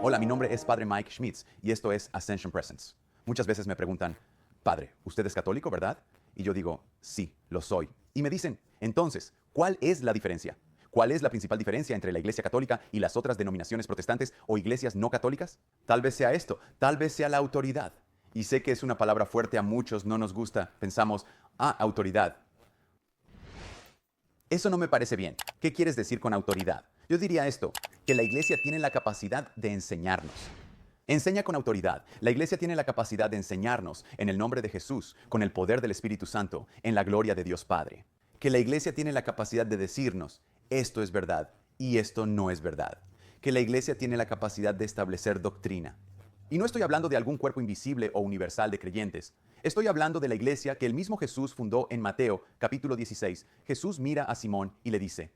Hola, mi nombre es Padre Mike Schmitz y esto es Ascension Presence. Muchas veces me preguntan, Padre, ¿usted es católico, verdad? Y yo digo, sí, lo soy. Y me dicen, entonces, ¿cuál es la diferencia? ¿Cuál es la principal diferencia entre la Iglesia Católica y las otras denominaciones protestantes o iglesias no católicas? Tal vez sea esto, tal vez sea la autoridad. Y sé que es una palabra fuerte, a muchos no nos gusta. Pensamos, autoridad. Eso no me parece bien. ¿Qué quieres decir con autoridad? Yo diría esto, que la iglesia tiene la capacidad de enseñarnos. Enseña con autoridad. La iglesia tiene la capacidad de enseñarnos en el nombre de Jesús, con el poder del Espíritu Santo, en la gloria de Dios Padre. Que la iglesia tiene la capacidad de decirnos, esto es verdad y esto no es verdad. Que la iglesia tiene la capacidad de establecer doctrina. Y no estoy hablando de algún cuerpo invisible o universal de creyentes. Estoy hablando de la iglesia que el mismo Jesús fundó en Mateo, capítulo 16. Jesús mira a Simón y le dice,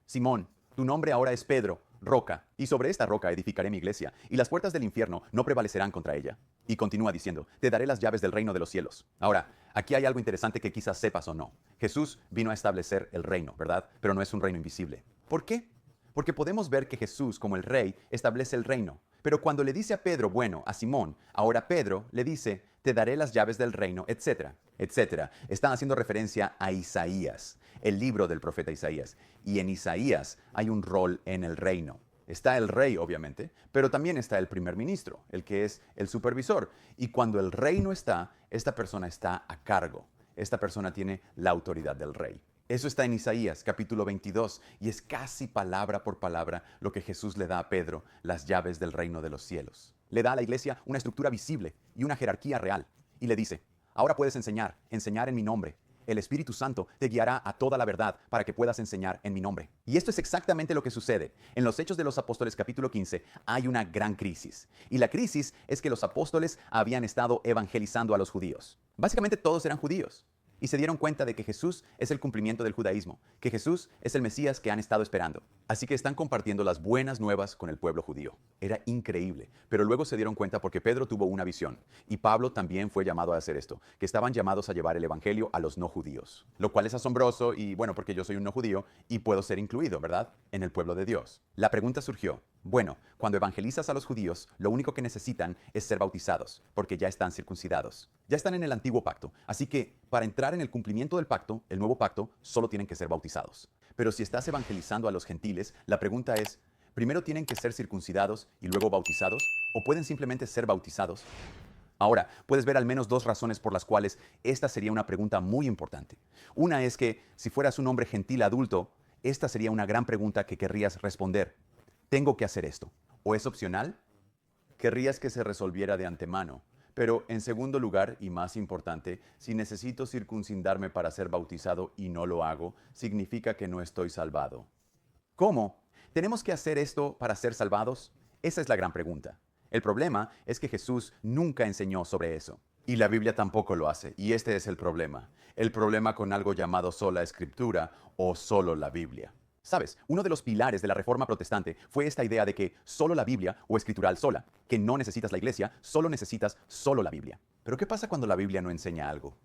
Simón, tu nombre ahora es Pedro, roca, y sobre esta roca edificaré mi iglesia, y las puertas del infierno no prevalecerán contra ella. Y continúa diciendo, te daré las llaves del reino de los cielos. Ahora, aquí hay algo interesante que quizás sepas o no. Jesús vino a establecer el reino, ¿verdad? Pero no es un reino invisible. ¿Por qué? Porque podemos ver que Jesús, como el rey, establece el reino. Pero cuando le dice a Pedro, bueno, a Simón, ahora Pedro le dice, te daré las llaves del reino, etcétera, etcétera. Están haciendo referencia a Isaías, el libro del profeta Isaías. Y en Isaías hay un rol en el reino. Está el rey, obviamente, pero también está el primer ministro, el que es el supervisor. Y cuando el rey no está, esta persona está a cargo. Esta persona tiene la autoridad del rey. Eso está en Isaías capítulo 22 y es casi palabra por palabra lo que Jesús le da a Pedro, las llaves del reino de los cielos. Le da a la iglesia una estructura visible y una jerarquía real y le dice, ahora puedes enseñar en mi nombre. El Espíritu Santo te guiará a toda la verdad para que puedas enseñar en mi nombre. Y esto es exactamente lo que sucede. En los Hechos de los Apóstoles capítulo 15 hay una gran crisis. Y la crisis es que los apóstoles habían estado evangelizando a los judíos. Básicamente todos eran judíos. Y se dieron cuenta de que Jesús es el cumplimiento del judaísmo, que Jesús es el Mesías que han estado esperando. Así que están compartiendo las buenas nuevas con el pueblo judío. Era increíble, pero luego se dieron cuenta porque Pedro tuvo una visión, y Pablo también fue llamado a hacer esto, que estaban llamados a llevar el evangelio a los no judíos. Lo cual es asombroso y bueno, porque yo soy un no judío y puedo ser incluido, ¿verdad? En el pueblo de Dios. La pregunta surgió, bueno, cuando evangelizas a los judíos, lo único que necesitan es ser bautizados, porque ya están circuncidados. Ya están en el antiguo pacto, así que para entrar en el cumplimiento del pacto, el nuevo pacto, solo tienen que ser bautizados. Pero si estás evangelizando a los gentiles, la pregunta es, ¿primero tienen que ser circuncidados y luego bautizados? ¿O pueden simplemente ser bautizados? Ahora, puedes ver al menos dos razones por las cuales esta sería una pregunta muy importante. Una es que si fueras un hombre gentil adulto, esta sería una gran pregunta que querrías responder. ¿Tengo que hacer esto? ¿O es opcional? Querrías que se resolviera de antemano. Pero en segundo lugar, y más importante, si necesito circuncidarme para ser bautizado y no lo hago, significa que no estoy salvado. ¿Cómo? ¿Tenemos que hacer esto para ser salvados? Esa es la gran pregunta. El problema es que Jesús nunca enseñó sobre eso. Y la Biblia tampoco lo hace. Y este es el problema. El problema con algo llamado sola escritura o solo la Biblia. Sabes, uno de los pilares de la Reforma Protestante fue esta idea de que solo la Biblia o escritural sola, que no necesitas la iglesia, solo necesitas solo la Biblia. Pero ¿qué pasa cuando la Biblia no enseña algo?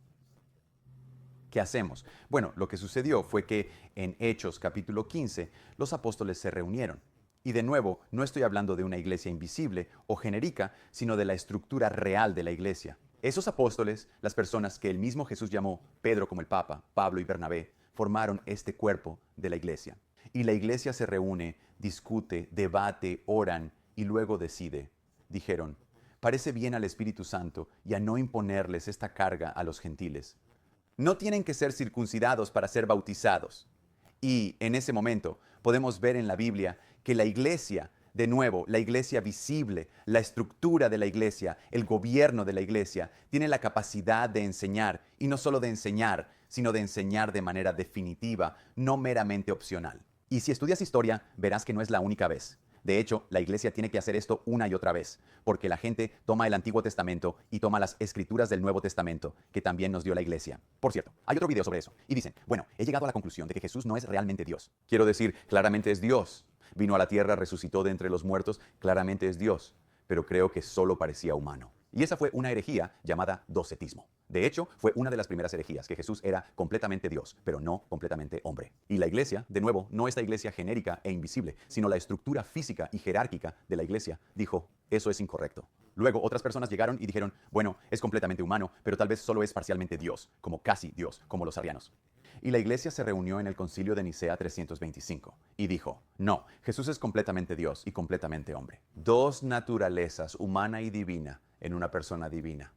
¿Qué hacemos? Bueno, lo que sucedió fue que en Hechos capítulo 15 los apóstoles se reunieron. Y de nuevo, no estoy hablando de una iglesia invisible o genérica, sino de la estructura real de la iglesia. Esos apóstoles, las personas que el mismo Jesús llamó Pedro como el Papa, Pablo y Bernabé, formaron este cuerpo de la iglesia. Y la iglesia se reúne, discute, debate, oran y luego decide. Dijeron, parece bien al Espíritu Santo y a no imponerles esta carga a los gentiles. No tienen que ser circuncidados para ser bautizados. Y en ese momento podemos ver en la Biblia que la iglesia, de nuevo, la iglesia visible, la estructura de la iglesia, el gobierno de la iglesia, tiene la capacidad de enseñar, y no solo de enseñar, sino de enseñar de manera definitiva, no meramente opcional. Y si estudias historia, verás que no es la única vez. De hecho, la iglesia tiene que hacer esto una y otra vez, porque la gente toma el Antiguo Testamento y toma las escrituras del Nuevo Testamento, que también nos dio la iglesia. Por cierto, hay otro video sobre eso, y dicen, bueno, he llegado a la conclusión de que Jesús no es realmente Dios. Quiero decir, claramente es Dios. Vino a la tierra, resucitó de entre los muertos, claramente es Dios, pero creo que solo parecía humano. Y esa fue una herejía llamada docetismo. De hecho, fue una de las primeras herejías, que Jesús era completamente Dios, pero no completamente hombre. Y la iglesia, de nuevo, no esta iglesia genérica e invisible, sino la estructura física y jerárquica de la iglesia, dijo, Eso es incorrecto. Luego otras personas llegaron y dijeron, bueno, es completamente humano, pero tal vez solo es parcialmente Dios, como casi Dios, como los arrianos. Y la iglesia se reunió en el concilio de Nicea 325 y dijo, no, Jesús es completamente Dios y completamente hombre. Dos naturalezas, humana y divina, en una persona divina.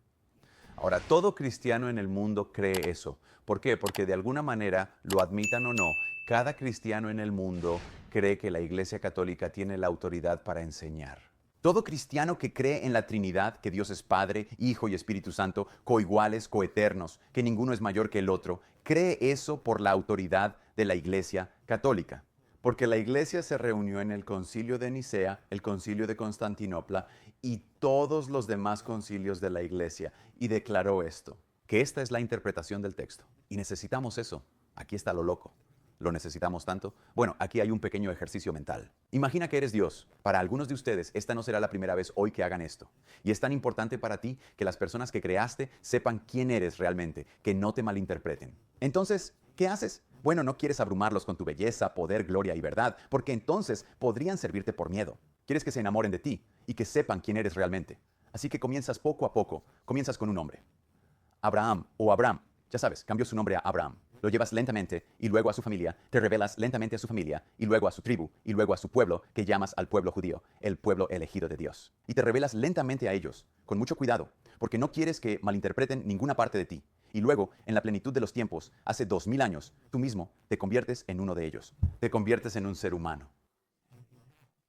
Ahora, todo cristiano en el mundo cree eso. ¿Por qué? Porque de alguna manera, lo admitan o no, cada cristiano en el mundo cree que la Iglesia Católica tiene la autoridad para enseñar. Todo cristiano que cree en la Trinidad, que Dios es Padre, Hijo y Espíritu Santo, coiguales, coeternos, que ninguno es mayor que el otro, cree eso por la autoridad de la Iglesia Católica. Porque la Iglesia se reunió en el Concilio de Nicea, el Concilio de Constantinopla y todos los demás concilios de la Iglesia y declaró esto, que esta es la interpretación del texto. Y necesitamos eso. Aquí está lo loco. ¿Lo necesitamos tanto? Bueno, aquí hay un pequeño ejercicio mental. Imagina que eres Dios. Para algunos de ustedes, esta no será la primera vez hoy que hagan esto. Y es tan importante para ti que las personas que creaste sepan quién eres realmente, que no te malinterpreten. Entonces, ¿qué haces? Bueno, no quieres abrumarlos con tu belleza, poder, gloria y verdad, porque entonces podrían servirte por miedo. Quieres que se enamoren de ti y que sepan quién eres realmente. Así que comienzas poco a poco. Comienzas con un nombre. Abraham o Abram. Ya sabes, cambió su nombre a Abraham. Lo llevas lentamente y luego a su familia, te revelas lentamente a su familia y luego a su tribu y luego a su pueblo que llamas al pueblo judío, el pueblo elegido de Dios. Y te revelas lentamente a ellos, con mucho cuidado, porque no quieres que malinterpreten ninguna parte de ti. Y luego, en la plenitud de los tiempos, hace 2000 años, tú mismo te conviertes en uno de ellos. Te conviertes en un ser humano.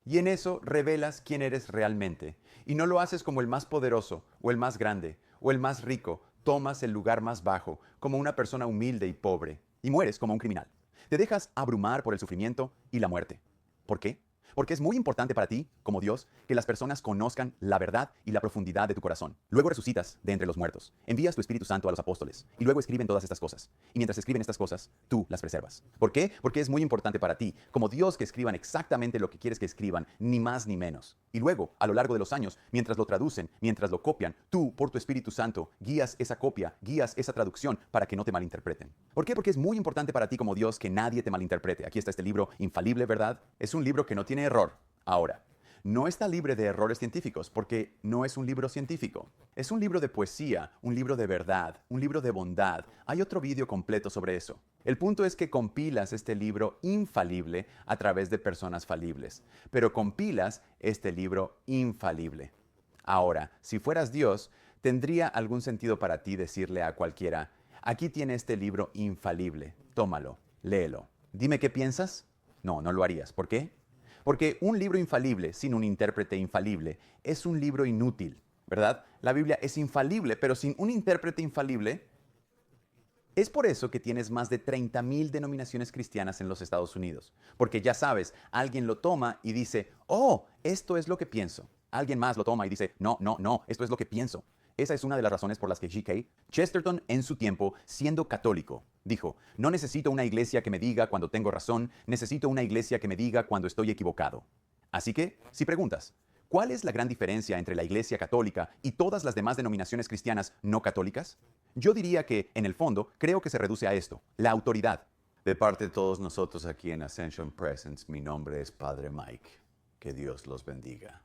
Y en eso revelas quién eres realmente. Y no lo haces como el más poderoso, o el más grande, o el más rico. Tomas el lugar más bajo, como una persona humilde y pobre. Y mueres como un criminal. Te dejas abrumar por el sufrimiento y la muerte. ¿Por qué? Porque es muy importante para ti, como Dios, que las personas conozcan la verdad y la profundidad de tu corazón. Luego resucitas de entre los muertos, envías tu Espíritu Santo a los apóstoles y luego escriben todas estas cosas. Y mientras escriben estas cosas, tú las preservas. ¿Por qué? Porque es muy importante para ti, como Dios, que escriban exactamente lo que quieres que escriban, ni más ni menos. Y luego, a lo largo de los años, mientras lo traducen, mientras lo copian, tú, por tu Espíritu Santo, guías esa copia, guías esa traducción para que no te malinterpreten. ¿Por qué? Porque es muy importante para ti, como Dios, que nadie te malinterprete. Aquí está este libro infalible, ¿verdad? Es un libro que no tiene error. Ahora, no está libre de errores científicos porque no es un libro científico. Es un libro de poesía, un libro de verdad, un libro de bondad. Hay otro vídeo completo sobre eso. El punto es que compilas este libro infalible a través de personas falibles, pero compilas este libro infalible. Ahora, si fueras Dios, ¿tendría algún sentido para ti decirle a cualquiera, aquí tiene este libro infalible, tómalo, léelo? Dime qué piensas. No, no lo harías. ¿Por qué? Porque un libro infalible sin un intérprete infalible es un libro inútil, ¿verdad? La Biblia es infalible, pero sin un intérprete infalible. Es por eso que tienes más de 30,000 denominaciones cristianas en los Estados Unidos. Porque ya sabes, alguien lo toma y dice, oh, esto es lo que pienso. Alguien más lo toma y dice, no, no, no, esto es lo que pienso. Esa es una de las razones por las que G.K. Chesterton, en su tiempo, siendo católico, dijo, no necesito una iglesia que me diga cuando tengo razón, necesito una iglesia que me diga cuando estoy equivocado. Así que, si preguntas, ¿cuál es la gran diferencia entre la Iglesia Católica y todas las demás denominaciones cristianas no católicas? Yo diría que, en el fondo, creo que se reduce a esto, la autoridad. De parte de todos nosotros aquí en Ascension Presence, mi nombre es Padre Mike. Que Dios los bendiga.